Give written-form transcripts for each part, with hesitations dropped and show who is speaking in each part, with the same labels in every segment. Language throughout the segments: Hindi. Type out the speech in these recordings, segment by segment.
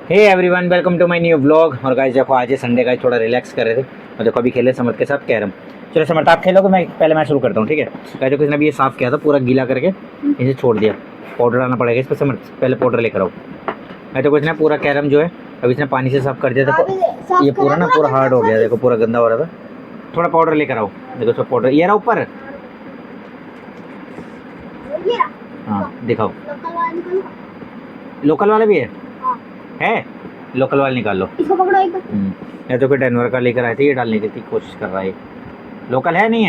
Speaker 1: Hey everyone, welcome to my new blog. और गाइस देखो, आज है संडे का, थोड़ा रिलैक्स कर रहे थे और देखो अभी खेले समर्थ के साथ कैरम। चलो समर्थ आप खेलोगे, मैं पहले मैं शुरू करता हूँ, ठीक है। गाइस देखो, इसने अभी ये साफ़ किया था पूरा गीला करके, इसे छोड़ दिया। पाउडर डालना पड़ेगा इस पर समर्थ, पहले पाउडर लेकर आओ। गाइस देखो, इसने पूरा कैरम जो है अभी इसने पानी से साफ़ कर दिया। देखो ये पूरा ना पूरा हार्ड हो गया, देखो पूरा गंदा हो रहा था। थोड़ा पाउडर लेकर आओ, देखो सब पाउडर ये रहा ऊपर। हाँ दिखाओ, लोकल वाला भी है लोकल वाले निकाल लो।
Speaker 2: इसको पकड़ो एक
Speaker 1: या तो कोई डेनवर का लेकर आए थे, ये डालने की कोशिश कर रहा है। लोकल है नहीं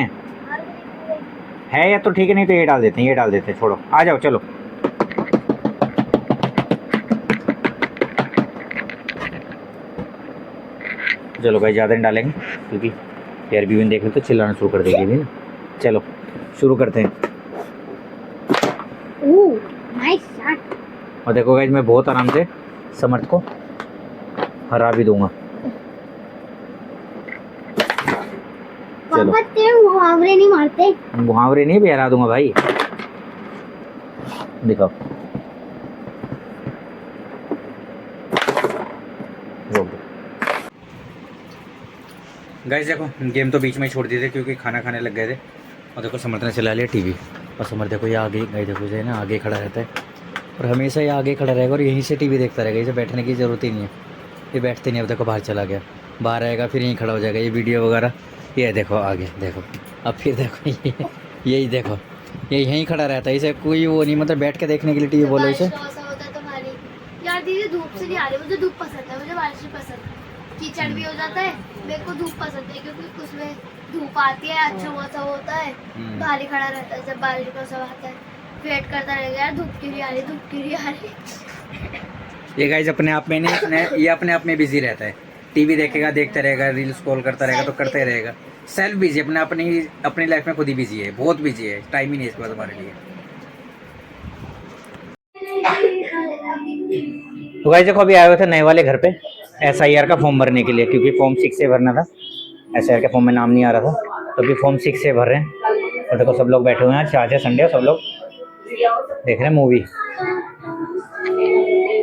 Speaker 1: है या तो ठीक है, नहीं तो ये डाल देते हैं, ये डाल देते हैं, छोड़ो आ जाओ चलो। चलो भाई ज़्यादा नहीं डालेंगे क्योंकि यार भी देख ले तो चिल्लाना शुरू कर देगी भी ना। चलो शुरू करते हैं।
Speaker 2: Nice shot.
Speaker 1: और देखो गाइस, मैं बहुत आराम से समर्थ को हरा भी दूंगा। चलो
Speaker 2: मुहावरे नहीं मारते,
Speaker 1: मुहावरे नहीं भी हरा दूंगा भाई, दिखाओ। गाइस देखो, गेम तो बीच में ही छोड़ दिए थे क्योंकि खाना खाने लग गए थे। और देखो समर्थ ने चला लिया टीवी, और समर्थ देखो ये आगे गाइस देखो जो है ना आगे खड़ा रहता है और हमेशा ये आगे खड़ा रहेगा और यहीं से टीवी देखता रहेगा। इसे बैठने की ज़रूरत ही नहीं है, ये बैठते नहीं। अब देखो बाहर चला गया, बाहर आएगा फिर यहीं खड़ा हो जाएगा, ये वीडियो वगैरह ये देखो आगे देखो। अब फिर देखो यही देखो, ये यहीं खड़ा रहता है, इसे कोई वो नहीं, मतलब बैठ के देखने के लिए टीवी बोलो इसे।
Speaker 2: यार दीदी धूप से नहीं आ रही, मुझे धूप पसंद है, मुझे बारिश भी पसंद है, कीचड़ भी हो जाता है। मेरे को धूप पसंद है क्योंकि उसमें धूप आती है, अच्छा मौसम होता है, बाहर ही खड़ा रहता है। जब बारिश का मौसम आता है वेट करता रहेगा, यार धूप क्यों नहीं आ रही, धूप क्यों नहीं आ रही।
Speaker 1: ये गाइस अपने आप में नहीं, ये अपने आप में बिजी रहता है, टीवी देखेगा, देखता रहेगा, रील स्क्रॉल करता रहेगा तो करते रहेगा। सेल्फ बिजी, अपनी लाइफ में खुद ही बिजी है, बहुत बिजी है, टाइम ही नहीं है इसके बाद हमारे लिए। तो गाइस देखो, अभी आए हुए थे नए वाले घर पे SIR का फॉर्म भरने के लिए, क्योंकि फॉर्म 6 से भरना था। SIR के फॉर्म में नाम नहीं आ रहा था, तो अभी फॉर्म 6 से भर रहे हैं। और देखो सब लोग बैठे हुए हैं, आज है संडे, सब लोग देख रहे हैं मूवी।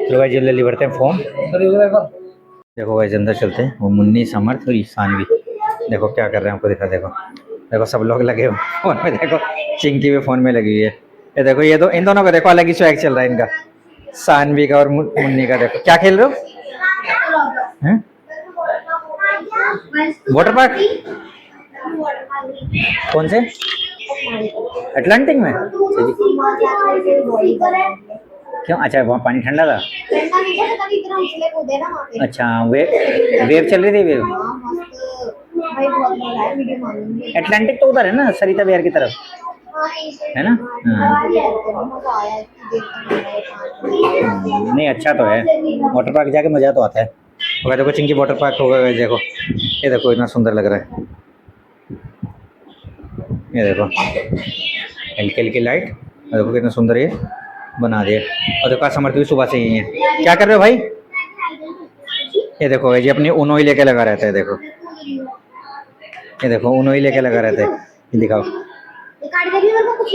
Speaker 1: चलो भाई जल्दी जल्दी भरते हैं फॉर्म। देखो भाई अंदर चलते हैं, वो मुन्नी, समर्थ और ईशानवी देखो क्या कर रहे हैं, आपको दिखा। देखो देखो सब लोग लगे हुए फोन में, देखो चिंकी भी फोन में लगी हुई है। ये देखो, ये दो इन दोनों का देखो अलग ही स्वैग चल रहा है इनका, सानवी का और मुन्नी का। देखो क्या खेल रहे हो, हैं वाटर पार्क? कौन से? अटलांटिक में? क्यों? अच्छा वहाँ पानी ठंडा था। अच्छा वेव चल रही थी, वेव। अटलांटिक तो उधर है ना, सरिता बिहार की तरफ है ना। नहीं अच्छा तो है, वाटर पार्क जाके मजा तो आता है। और देखो चिंकी वाटर पार्क होगा, देखो ये देखो इतना सुंदर लग रहा है, ये देखो हल्की हल्की लाइट, और देखो कितना सुंदर ये बना दिया। और देखो समर्थ भी सुबह से यही है। क्या कर रहे हो भाई? ये देखो ये अपनी ऊनो ही लेके लगा रहता है, देखो ये देखो ऊनो ही लेके लगा रहता है। ये दिखाओ।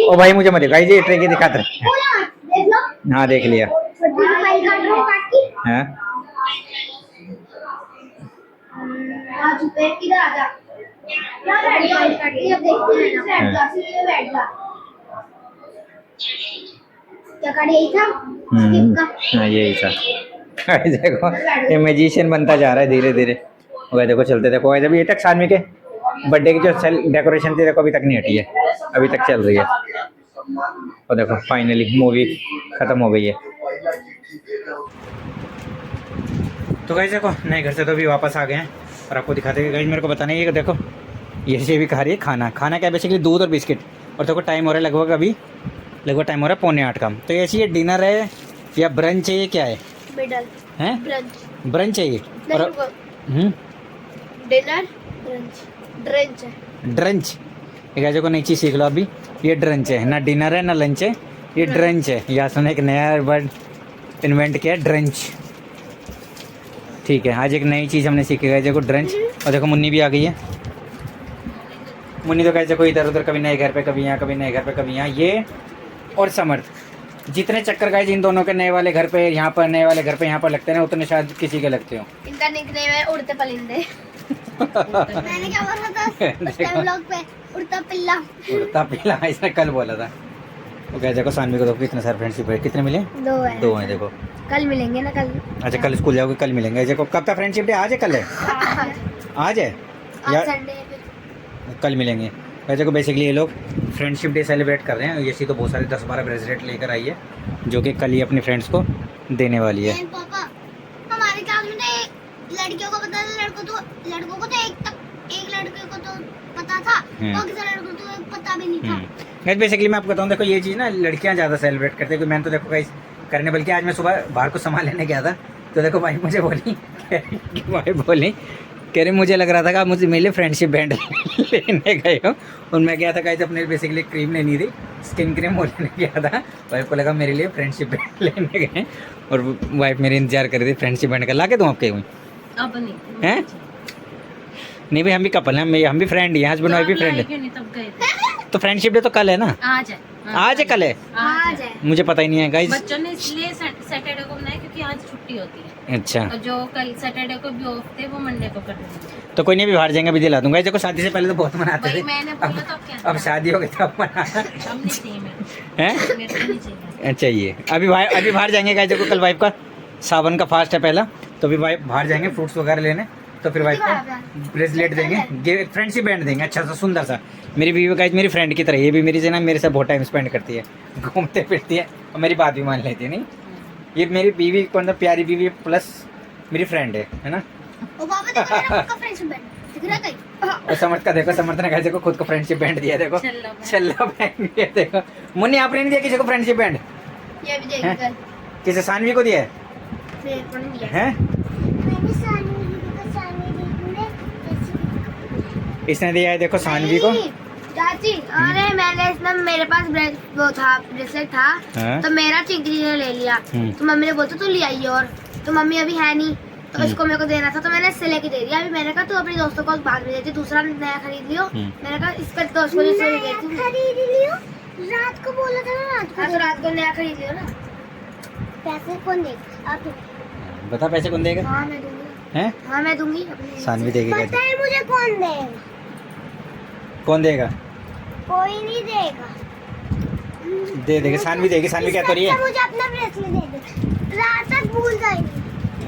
Speaker 1: ओ भाई मुझे मत दिखाई, ये ट्रेक दिखाते हैं। हाँ देख लिया। हाँ यही था। देखो ये मैजिशियन बनता जा रहा है धीरे धीरे। वह देखो चलते देखो, अभी तक सानवी के बर्थडे की जो डेकोरेशन थी देखो अभी तक नहीं हटी है, अभी तक चल रही है। और देखो फाइनली मूवी खत्म हो गई है। तो गाइस देखो नए घर से तो अभी वापस आ गए हैं और आपको दिखाते हैं। गाइस मेरे को बताना है, ये देखो ये भी खा रही है खाना। खाना क्या बेसिकली दूध और बिस्किट। और देखो टाइम हो रहा है लगभग, अभी लगभग टाइम हो रहा है 7:45 का। तो ऐसी ये डिनर है या ब्रंच है, ये क्या है?
Speaker 2: मिडल
Speaker 1: हैं ब्रंच है ये। और
Speaker 2: डिनर ब्रंच ड्रंच है।
Speaker 1: ड्रंच, एक ऐसे को नई चीज़ सीख लो अभी, ये ड्रंच है, ना डिनर है ना लंच है, ये ड्रंच है। या सुने एक नया वर्ड इन्वेंट किया है, ड्रंच। ठीक है, आज एक नई चीज़ हमने सीखी है, देखो ड्रंच। और देखो मुन्नी भी आ गई है। मुन्नी तो कैसे कोई इधर उधर, कभी नए घर पे कभी यहाँ, कभी नए घर पे कभी यहाँ। ये और समर्थ जितने चक्कर गाइस इन दोनों के नए वाले घर पे यहाँ पर, नए वाले घर पे यहाँ पर लगते हैं ना, उतने शायद किसी के लगते हो।
Speaker 2: इनका निकनेम है उड़ते परिंदे। मैंने क्या बोला था उस टाइम व्लॉग पे? उड़ता पिल्ला।
Speaker 1: उड़ता पिल्ला इसने कल बोला था। तो क्या देखो सानवी को देखो कितने सारे फ्रेंडशिप है, कितने मिले?
Speaker 2: 2 है।
Speaker 1: 2 हैं देखो।
Speaker 2: कल मिलेंगे ना कल।
Speaker 1: अच्छा कल स्कूल जाओगे, कल मिलेंगे। देखो कब तक फ्रेंडशिप डे? आज है कल है? आज है या
Speaker 2: संडे
Speaker 1: कल मिलेंगे? देखो बेसिकली ये लोग फ्रेंडशिप डे सेलिब्रेट कर रहे हैं। यशी तो बहुत सारे 10-12 ब्रेसलेट लेकर आई है जो कि कल ही अपनी फ्रेंड्स को देने वाली है।
Speaker 2: पापा हमारे क्लास में तो लड़कियों को पता था, लड़कों को तो एक लड़के को तो पता था, बाकी सारे लड़कों को तो पता भी नहीं था।
Speaker 1: गाइस बेसिकली मैं आपको बताऊं, देखो ये चीज़ ना लड़कियां ज़्यादा सेलिब्रेट करते हैं। मैंने तो देखो गाइस करने, बल्कि आज मैं सुबह बाहर को सामान लेने गया था तो देखो भाई मुझे बोली कह रही मुझे लग रहा था कि आप मुझे मेरे फ्रेंडशिप बैंड लेने गए हो। और मैं गया था गाइस अपने बेसिकली क्रीम लेनी थी, स्किन क्रीम वो लेने गया था। वाइफ को लगा मेरे लिए फ्रेंडशिप बैंड लेने गए और वाइफ मेरे इंतजार कर रही थी फ्रेंडशिप बैंड का। ला के दूँ आपके हुई
Speaker 3: अब नहीं
Speaker 1: हैं? नहीं भाई हम भी कपल हैं, हम भी फ्रेंड ही हैं, हस्बैंड वाइफ भी फ्रेंड है।
Speaker 3: क्यों नहीं तब गए थे?
Speaker 1: तो फ्रेंडशिप डे तो कल है ना?
Speaker 3: आज है।
Speaker 1: आज है कल है?
Speaker 2: आज है।
Speaker 1: मुझे पता ही नहीं है गाइस।
Speaker 3: बच्चों ने इसलिए सैटरडे को बनाया क्योंकि आज छुट्टी होती है।
Speaker 1: अच्छा
Speaker 3: और जो कल सैटरडे को भी ऑफ थे वो मंडे को कर देंगे।
Speaker 1: तो कोई नहीं, भी बाहर जाएंगे, अभी दिला दूंगा। देखो शादी से पहले तो बहुत मनाते
Speaker 3: भाई
Speaker 1: थे,
Speaker 3: मैंने बोला तो अब क्या?
Speaker 1: अब शादी हो गई तो अब मना
Speaker 3: अब नहीं चाहिए
Speaker 1: हैं?
Speaker 3: मेरे को नहीं चाहिए।
Speaker 1: चाहिए अभी बाहर जाएंगे गाइस। देखो कल वाइफ का सावन का फास्ट है पहला, तो अभी वाइफ बाहर जाएंगे फ्रूट्स वगैरह लेने, तो फिर वाइफ को ब्रेसलेट देंगे, फ्रेंडशिप बैंड देंगे अच्छा सा सुंदर सा। मेरी बीवी गाइस मेरी फ्रेंड की तरह, ये भी मेरी से ना मेरे से बहुत टाइम स्पेंड करती है, घूमते फिरती है और मेरी बात भी मान लेती है। नहीं ये मेरी बीवी को अंदर प्यारी बीवी प्लस मेरी फ्रेंड है ना।
Speaker 2: ओ पापा देखो मेरा खुद का फ्रेंडशिप बैंड दिख रहा है कहीं?
Speaker 1: और समर्थ का देखो, समर्थ ने देखो खुद को फ्रेंडशिप बैंड दिया। देखो छल्ला बैंड दिया। देखो मुन्नी आपने नहीं दिया किसी को फ्रेंडशिप बैंड?
Speaker 2: ये भी देखिए कल
Speaker 1: किसे? सानवी को दिया है?
Speaker 2: मेरे को नहीं दिया।
Speaker 1: हैं?
Speaker 2: मैंने सानवी को
Speaker 1: इसने दिया है देखो सानवी को।
Speaker 2: चाची अरे मैंने इसने मेरे पास वो था ब्रेसलेट था
Speaker 1: हाँ?
Speaker 2: तो मेरा चिंकी ने ले लिया, तो मम्मी ने बोला तू ले आई, और तो मम्मी अभी है नहीं तो इसको मेरे को देना था तो मैंने इससे लेके दे दिया। अभी मैंने कहा तू अपने दोस्तों को बाद में देती, दूसरा नया खरीद लियो। मैंने कहा इसका दोस्त को जैसे खरीद लियो, रात को बोला था ना, रात को तो रात को नया खरीद लियो ना। पैसे कौन देगा? आप
Speaker 1: बता पैसे कौन देगा?
Speaker 2: हाँ मैं दूंगी।
Speaker 1: हैं?
Speaker 2: हाँ मैं दूंगी अपने।
Speaker 1: सानवी देगी।
Speaker 2: पता है मुझे कौन देगा?
Speaker 1: कौन देगा?
Speaker 2: कोई नहीं देगा।
Speaker 1: दे देगी सानवी देगी। सानवी क्या करिए?
Speaker 2: मुझे अपना ब्रेसलेट दे दे, रात तक भूल जाएगी।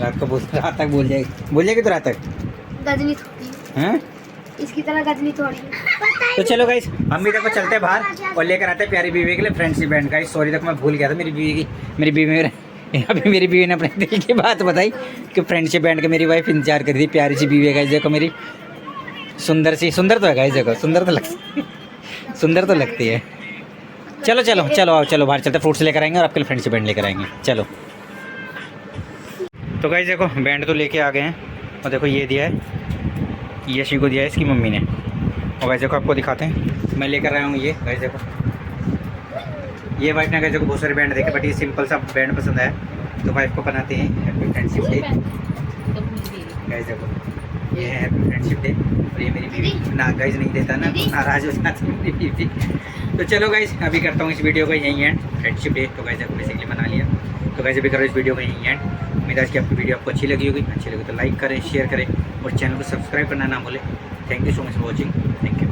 Speaker 1: रात तक भूल जाएगी तो रात तक
Speaker 2: गजनी थोड़ी
Speaker 1: हैं?
Speaker 2: इसकी तरह गजनी थोड़ी।
Speaker 1: तो चलो गाइस हम भी देखो चलते हैं बाहर और लेकर आते हैं प्यारी बीवी के लिए फ्रेंडशिप बैंड। गाइस सॉरी देखो मैं भूल गया था मेरी बीवी अभी मेरी बीवी ने अपने दिल की बात बताई कि फ्रेंडशिप बैंड के मेरी वाइफ इंतजार कर रही थी। प्यारी सी बीवी है गाइस, देखो मेरी सुंदर तो है गाइस, देखो सुंदर तो लगती है। चलो आओ चलो बाहर चलते, फ्रूट्स लेकर आएंगे और आपके लिए फ्रेंडशिप बैंड लेकर आएंगे। चलो तो गाइस देखो बैंड तो लेके आ गए हैं और देखो ये दिया है, यशी को दिया है इसकी मम्मी ने। और गाइस देखो आपको दिखाते हैं, मैं लेकर आया हूँ ये। गाइस देखो ये वाइफ ने गाइस देखो बहुत सारे बैंड देखे बट ये सिंपल सा बैंड पसंद आया तो वाइफ को बनाते हैं हैप्पी फ्रेंडशिप डे। गाइस देखो ये है हैप्पी फ्रेंडशिप डे और ये मेरी बीवी ना गाइस नहीं देता ना, नाराज हो जाती है मेरी बीवी। तो चलो गाइस अभी करता हूँ इस वीडियो को यहीं एंड। फ्रेंडशिप डे तो गाइस देखो बेसिकली मना लिया, तो गाइस अभी करो इस वीडियो को यहीं एंड। उम्मीद है कि आपकी वीडियो आपको अच्छी लगी होगी, अच्छी लगी तो लाइक करें, शेयर करें और चैनल को सब्सक्राइब करना ना भूलें। Thank you so much for watching. Thank you.